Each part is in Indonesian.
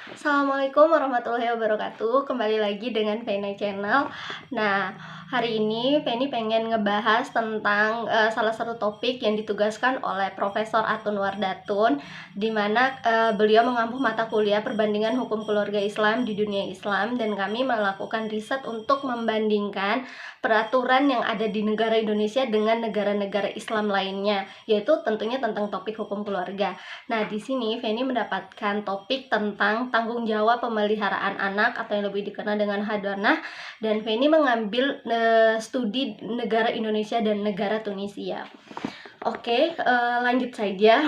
Assalamualaikum warahmatullahi wabarakatuh. Kembali lagi dengan Vena Channel. Nah, hari ini Penny pengen ngebahas tentang salah satu topik yang ditugaskan oleh Profesor Atun Wardatun, di mana beliau mengampu mata kuliah perbandingan hukum keluarga Islam di dunia Islam, dan kami melakukan riset untuk membandingkan peraturan yang ada di negara Indonesia dengan negara-negara Islam lainnya, yaitu tentunya tentang topik hukum keluarga. Nah, di sini Feni mendapatkan topik tentang tanggung jawab pemeliharaan anak atau yang lebih dikenal dengan hadanah, dan Feni mengambil studi negara Indonesia dan negara Tunisia. Oke, lanjut saja.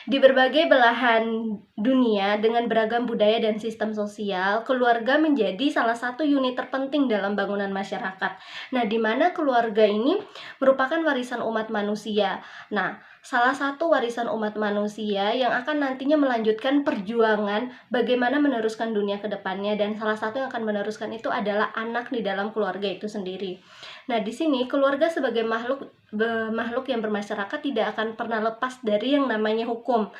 Di berbagai belahan dunia dengan beragam budaya dan sistem sosial, keluarga menjadi salah satu unit terpenting dalam bangunan masyarakat. Nah, di mana keluarga ini merupakan warisan umat manusia. Nah, salah satu warisan umat manusia yang akan nantinya melanjutkan perjuangan bagaimana meneruskan dunia ke depannya, dan salah satu yang akan meneruskan itu adalah anak di dalam keluarga itu sendiri. Nah, di sini keluarga sebagai makhluk yang bermasyarakat tidak akan pernah lepas dari yang namanya hukum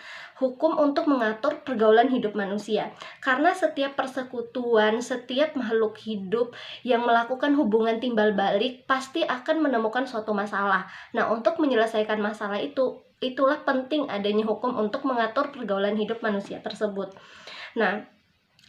untuk mengatur pergaulan hidup manusia. Karena setiap persekutuan, setiap makhluk hidup yang melakukan hubungan timbal balik pasti akan menemukan suatu masalah. Nah, untuk menyelesaikan masalah itulah penting adanya hukum untuk mengatur pergaulan hidup manusia tersebut. Nah,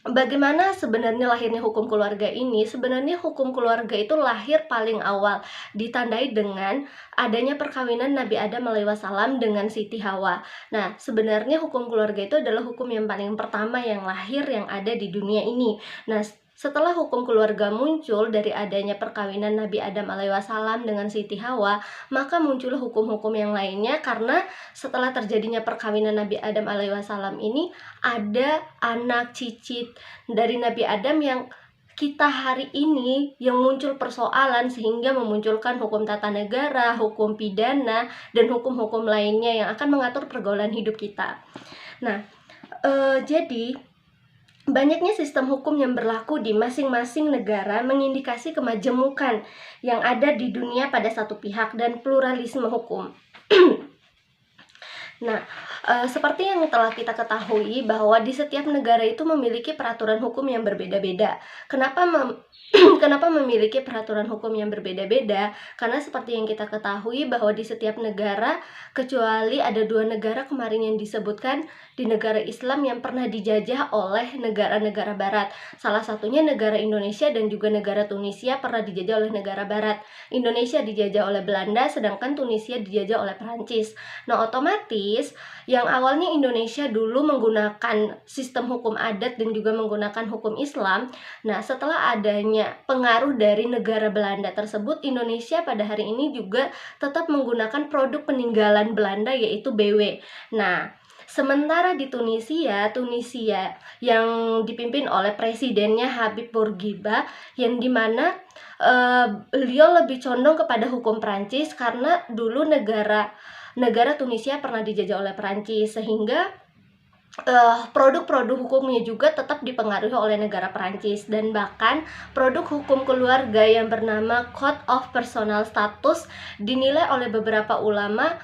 bagaimana sebenarnya lahirnya hukum keluarga ini? Sebenarnya hukum keluarga itu lahir paling awal ditandai dengan adanya perkawinan Nabi Adam alaihissalam dengan Siti Hawa. Nah, sebenarnya hukum keluarga itu adalah hukum yang paling pertama yang lahir yang ada di dunia ini. Nah, setelah hukum keluarga muncul dari adanya perkawinan Nabi Adam alaihissalam dengan Siti Hawa, maka muncullah hukum-hukum yang lainnya, karena setelah terjadinya perkawinan Nabi Adam alaihissalam ini ada anak cicit dari Nabi Adam yang kita hari ini yang muncul persoalan sehingga memunculkan hukum tata negara, hukum pidana, dan hukum-hukum lainnya yang akan mengatur pergaulan hidup kita. Nah, jadi banyaknya sistem hukum yang berlaku di masing-masing negara mengindikasi kemajemukan yang ada di dunia pada satu pihak dan pluralisme hukum. Nah, seperti yang telah kita ketahui bahwa di setiap negara itu memiliki peraturan hukum yang berbeda-beda. Kenapa memiliki peraturan hukum yang berbeda-beda? Karena seperti yang kita ketahui bahwa di setiap negara, kecuali ada 2 negara kemarin yang disebutkan di negara Islam yang pernah dijajah oleh negara-negara barat. Salah satunya negara Indonesia dan juga negara Tunisia pernah dijajah oleh negara barat. Indonesia dijajah oleh Belanda, sedangkan Tunisia dijajah oleh Perancis. Nah, otomatis yang awalnya Indonesia dulu menggunakan sistem hukum adat dan juga menggunakan hukum Islam. Nah, setelah adanya pengaruh dari negara Belanda tersebut, Indonesia pada hari ini juga tetap menggunakan produk peninggalan Belanda, yaitu BW. Nah, sementara di Tunisia yang dipimpin oleh presidennya Habib Bourguiba, yang dimana beliau lebih condong kepada hukum Prancis karena dulu negara Tunisia pernah dijajah oleh Perancis, sehingga produk-produk hukumnya juga tetap dipengaruhi oleh negara Perancis. Dan bahkan produk hukum keluarga yang bernama Code of Personal Status dinilai oleh beberapa ulama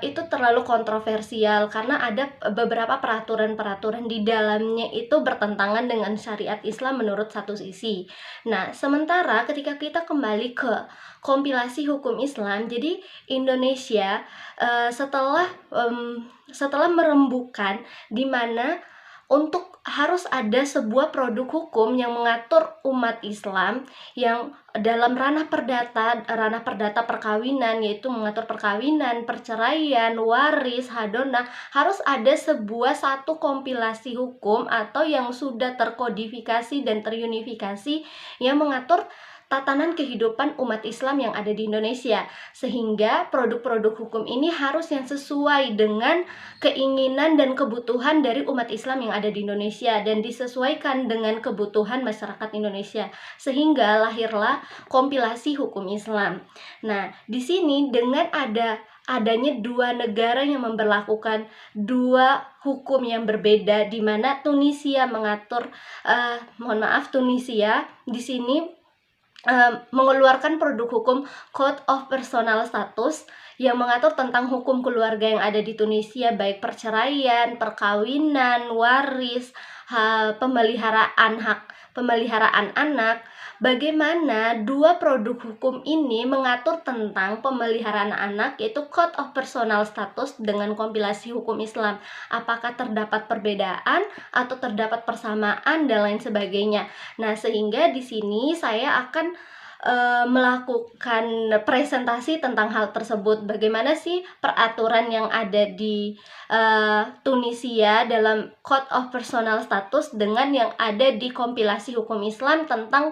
itu terlalu kontroversial karena ada beberapa peraturan-peraturan di dalamnya itu bertentangan dengan syariat Islam menurut satu sisi. Nah, sementara ketika kita kembali ke kompilasi hukum Islam, jadi Indonesia setelah merembukan di mana untuk harus ada sebuah produk hukum yang mengatur umat Islam yang dalam ranah perdata perkawinan, yaitu mengatur perkawinan, perceraian, waris, hadonah, harus ada satu kompilasi hukum atau yang sudah terkodifikasi dan terunifikasi yang mengatur tatanan kehidupan umat Islam yang ada di Indonesia, sehingga produk-produk hukum ini harus yang sesuai dengan keinginan dan kebutuhan dari umat Islam yang ada di Indonesia dan disesuaikan dengan kebutuhan masyarakat Indonesia, sehingga lahirlah kompilasi hukum Islam. Nah, di sini dengan adanya 2 negara yang memberlakukan 2 hukum yang berbeda, di mana Tunisia mengatur Tunisia di sini mengeluarkan produk hukum Code of Personal Status yang mengatur tentang hukum keluarga yang ada di Tunisia, baik perceraian, perkawinan, waris, pemeliharaan anak, bagaimana dua produk hukum ini mengatur tentang pemeliharaan anak, yaitu Code of Personal Status dengan kompilasi hukum Islam. Apakah terdapat perbedaan atau terdapat persamaan dan lain sebagainya. Nah, sehingga di sini saya akan melakukan presentasi tentang hal tersebut. Bagaimana sih peraturan yang ada di Tunisia dalam Code of Personal Status dengan yang ada di kompilasi hukum Islam tentang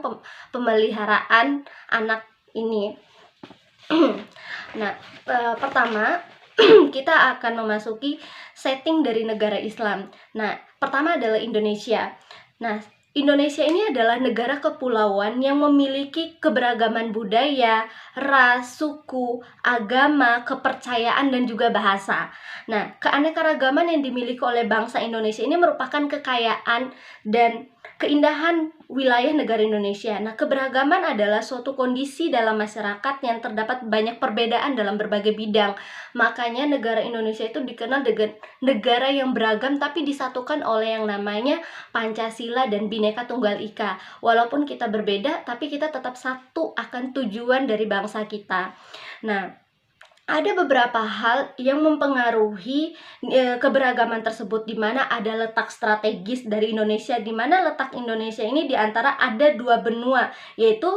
pemeliharaan anak ini. Nah, pertama kita akan memasuki setting dari negara Islam. Nah, pertama adalah Indonesia. Nah, Indonesia ini adalah negara kepulauan yang memiliki keberagaman budaya, ras, suku, agama, kepercayaan, dan juga bahasa. Nah, keanekaragaman yang dimiliki oleh bangsa Indonesia ini merupakan kekayaan dan keindahan wilayah negara Indonesia. Nah, keberagaman adalah suatu kondisi dalam masyarakat yang terdapat banyak perbedaan dalam berbagai bidang. Makanya negara Indonesia itu dikenal dengan negara yang beragam tapi disatukan oleh yang namanya Pancasila dan Bhinneka Tunggal Ika. Walaupun kita berbeda, tapi kita tetap satu akan tujuan dari bangsa kita. Nah, ada beberapa hal yang mempengaruhi keberagaman tersebut, di mana ada letak strategis dari Indonesia, di mana letak Indonesia ini di antara ada dua benua, yaitu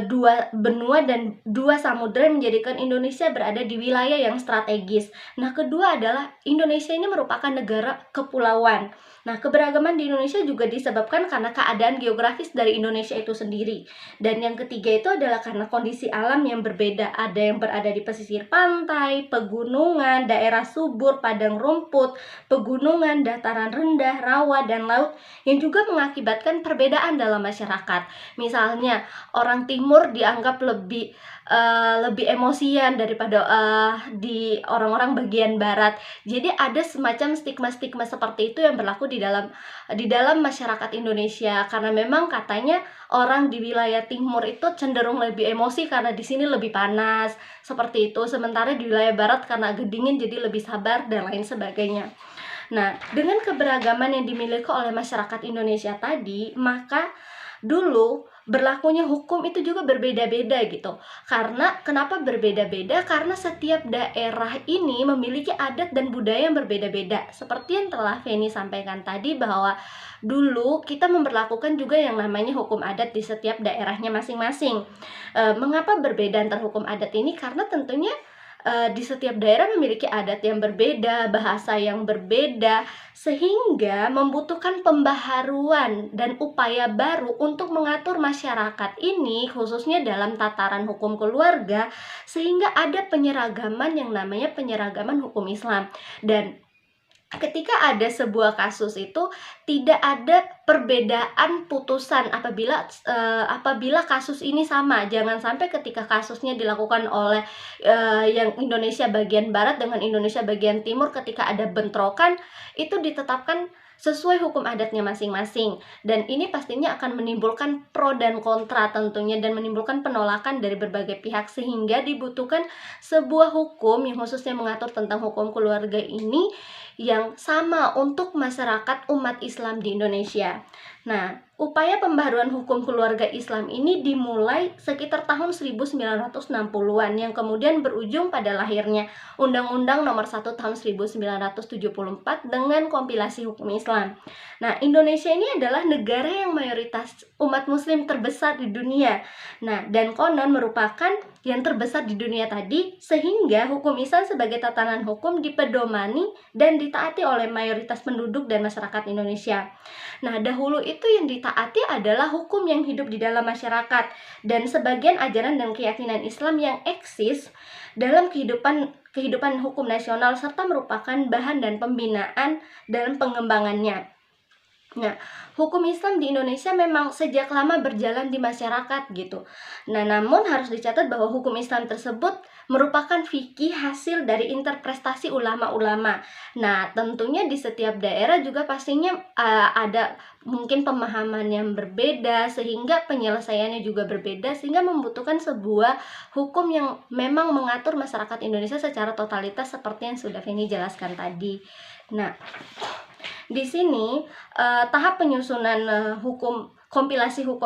dua benua dan dua samudera yang menjadikan Indonesia berada di wilayah yang strategis. Nah, kedua adalah Indonesia ini merupakan negara kepulauan. Nah, keberagaman di Indonesia juga disebabkan karena keadaan geografis dari Indonesia itu sendiri. Dan yang ketiga itu adalah karena kondisi alam yang berbeda. Ada yang berada di pesisir pantai, pegunungan, daerah subur, padang rumput, pegunungan, dataran rendah, rawa, dan laut yang juga mengakibatkan perbedaan dalam masyarakat. Misalnya, orang timur dianggap lebih emosian daripada di orang-orang bagian barat. Jadi ada semacam stigma-stigma seperti itu yang berlaku di dalam masyarakat Indonesia, karena memang katanya orang di wilayah timur itu cenderung lebih emosi karena di sini lebih panas, seperti itu. Sementara di wilayah barat karena agak dingin jadi lebih sabar dan lain sebagainya. Nah, dengan keberagaman yang dimiliki oleh masyarakat Indonesia tadi, maka dulu berlakunya hukum itu juga berbeda-beda gitu. Karena kenapa berbeda-beda? Karena setiap daerah ini memiliki adat dan budaya yang berbeda-beda. Seperti yang telah Feni sampaikan tadi, bahwa dulu kita memperlakukan juga yang namanya hukum adat di setiap daerahnya masing-masing. Mengapa berbeda antar hukum adat ini? Karena tentunya di setiap daerah memiliki adat yang berbeda, bahasa yang berbeda, sehingga membutuhkan pembaharuan dan upaya baru untuk mengatur masyarakat ini, khususnya dalam tataran hukum keluarga, sehingga ada penyeragaman yang namanya penyeragaman hukum Islam. Dan ketika ada sebuah kasus itu tidak ada perbedaan putusan apabila kasus ini sama. Jangan sampai ketika kasusnya dilakukan oleh yang Indonesia bagian barat dengan Indonesia bagian timur, ketika ada bentrokan itu ditetapkan sesuai hukum adatnya masing-masing, dan ini pastinya akan menimbulkan pro dan kontra tentunya, dan menimbulkan penolakan dari berbagai pihak, sehingga dibutuhkan sebuah hukum yang khususnya mengatur tentang hukum keluarga ini yang sama untuk masyarakat umat Islam di Indonesia. Nah, upaya pembaharuan hukum keluarga Islam ini dimulai sekitar tahun 1960-an yang kemudian berujung pada lahirnya Undang-Undang Nomor 1 Tahun 1974 dengan kompilasi hukum Islam. Nah, Indonesia ini adalah negara yang mayoritas umat muslim terbesar di dunia. Nah, dan konon merupakan yang terbesar di dunia tadi, sehingga hukum Islam sebagai tatanan hukum dipedomani dan ditaati oleh mayoritas penduduk dan masyarakat Indonesia. Nah, dahulu itu yang ditaati adalah hukum yang hidup di dalam masyarakat dan sebagian ajaran dan keyakinan Islam yang eksis dalam kehidupan hukum nasional serta merupakan bahan dan pembinaan dalam pengembangannya. Nah, hukum Islam di Indonesia memang sejak lama berjalan di masyarakat gitu. Nah, namun harus dicatat bahwa hukum Islam tersebut merupakan fikih hasil dari interpretasi ulama-ulama. Nah, tentunya di setiap daerah juga pastinya ada mungkin pemahaman yang berbeda, sehingga penyelesaiannya juga berbeda, sehingga membutuhkan sebuah hukum yang memang mengatur masyarakat Indonesia secara totalitas seperti yang sudah Feni jelaskan tadi. Nah, Di sini tahap penyusunan kompilasi hukum